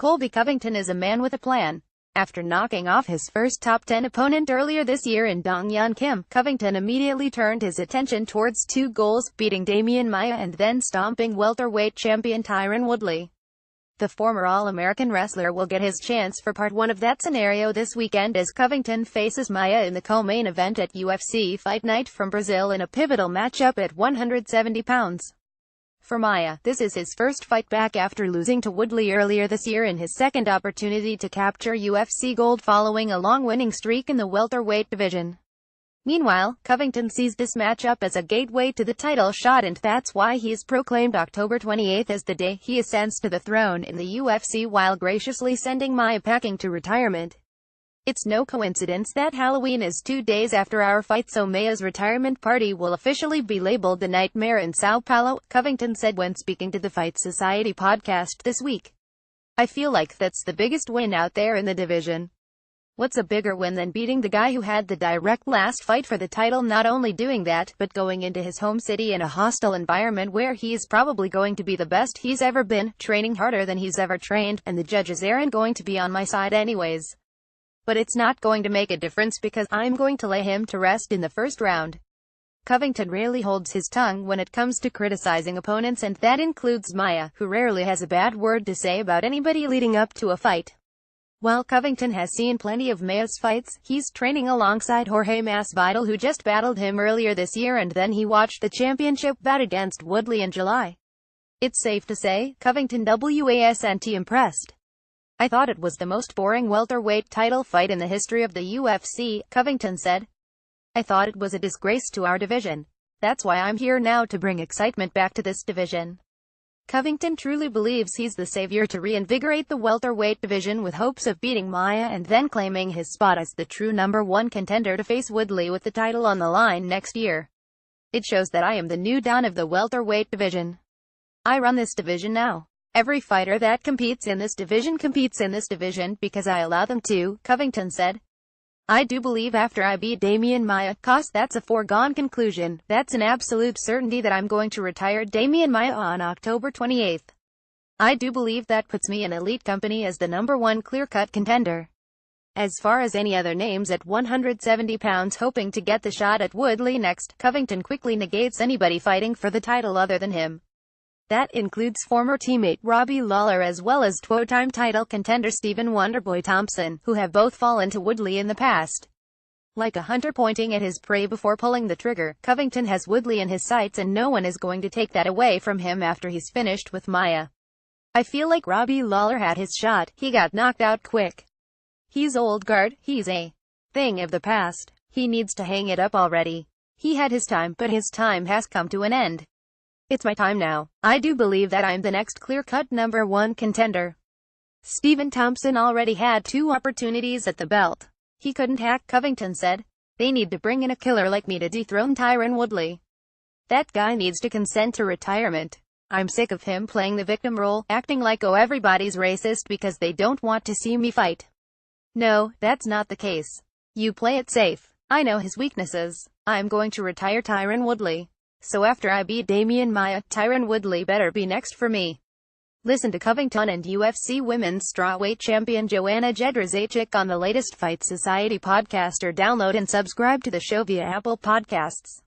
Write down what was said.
Colby Covington is a man with a plan. After knocking off his first top 10 opponent earlier this year in Dong-Yeon Kim, Covington immediately turned his attention towards two goals, beating Demian Maia and then stomping welterweight champion Tyron Woodley. The former All-American wrestler will get his chance for part 1 of that scenario this weekend as Covington faces Maia in the co-main event at UFC Fight Night from Brazil in a pivotal matchup at 170 pounds. For Maia, this is his first fight back after losing to Woodley earlier this year in his second opportunity to capture UFC gold following a long winning streak in the welterweight division. Meanwhile, Covington sees this matchup as a gateway to the title shot, and that's why he's proclaimed October 28th as the day he ascends to the throne in the UFC while graciously sending Maia packing to retirement. It's no coincidence that Halloween is 2 days after our fight, so Maia's retirement party will officially be labeled the Nightmare in Sao Paulo, Covington said when speaking to the Fight Society podcast this week. I feel like that's the biggest win out there in the division. What's a bigger win than beating the guy who had the direct last fight for the title? Not only doing that, but going into his home city in a hostile environment where he's probably going to be the best he's ever been, training harder than he's ever trained, and the judges aren't going to be on my side anyways. But it's not going to make a difference because I'm going to lay him to rest in the first round. Covington rarely holds his tongue when it comes to criticizing opponents, and that includes Maia, who rarely has a bad word to say about anybody leading up to a fight. While Covington has seen plenty of Maia's fights, he's training alongside Jorge Masvidal, who just battled him earlier this year, and then he watched the championship bout against Woodley in July. It's safe to say, Covington wasn't impressed. I thought it was the most boring welterweight title fight in the history of the UFC, Covington said. I thought it was a disgrace to our division. That's why I'm here now, to bring excitement back to this division. Covington truly believes he's the savior to reinvigorate the welterweight division, with hopes of beating Maia and then claiming his spot as the true #1 contender to face Woodley with the title on the line next year. It shows that I am the new Don of the welterweight division. I run this division now. Every fighter that competes in this division because I allow them to, Covington said. I do believe after I beat Demian Maia, that's a foregone conclusion. That's an absolute certainty that I'm going to retire Demian Maia on October 28th. I do believe that puts me in elite company as the #1 clear-cut contender. As far as any other names at 170 pounds hoping to get the shot at Woodley next, Covington quickly negates anybody fighting for the title other than him. That includes former teammate Robbie Lawler as well as two-time title contender Stephen Wonderboy Thompson, who have both fallen to Woodley in the past. Like a hunter pointing at his prey before pulling the trigger, Covington has Woodley in his sights, and no one is going to take that away from him after he's finished with Maia. I feel like Robbie Lawler had his shot, he got knocked out quick. He's old guard, he's a thing of the past. He needs to hang it up already. He had his time, but his time has come to an end. It's my time now. I do believe that I'm the next clear-cut #1 contender. Stephen Thompson already had 2 opportunities at the belt. He couldn't hack, Covington said. They need to bring in a killer like me to dethrone Tyron Woodley. That guy needs to consent to retirement. I'm sick of him playing the victim role, acting like everybody's racist because they don't want to see me fight. No, that's not the case. You play it safe. I know his weaknesses. I'm going to retire Tyron Woodley. So after I beat Demian Maia, Tyron Woodley better be next for me. Listen to Covington and UFC Women's Strawweight Champion Joanna Jedrzejczyk on the latest Fight Society podcast, or download and subscribe to the show via Apple Podcasts.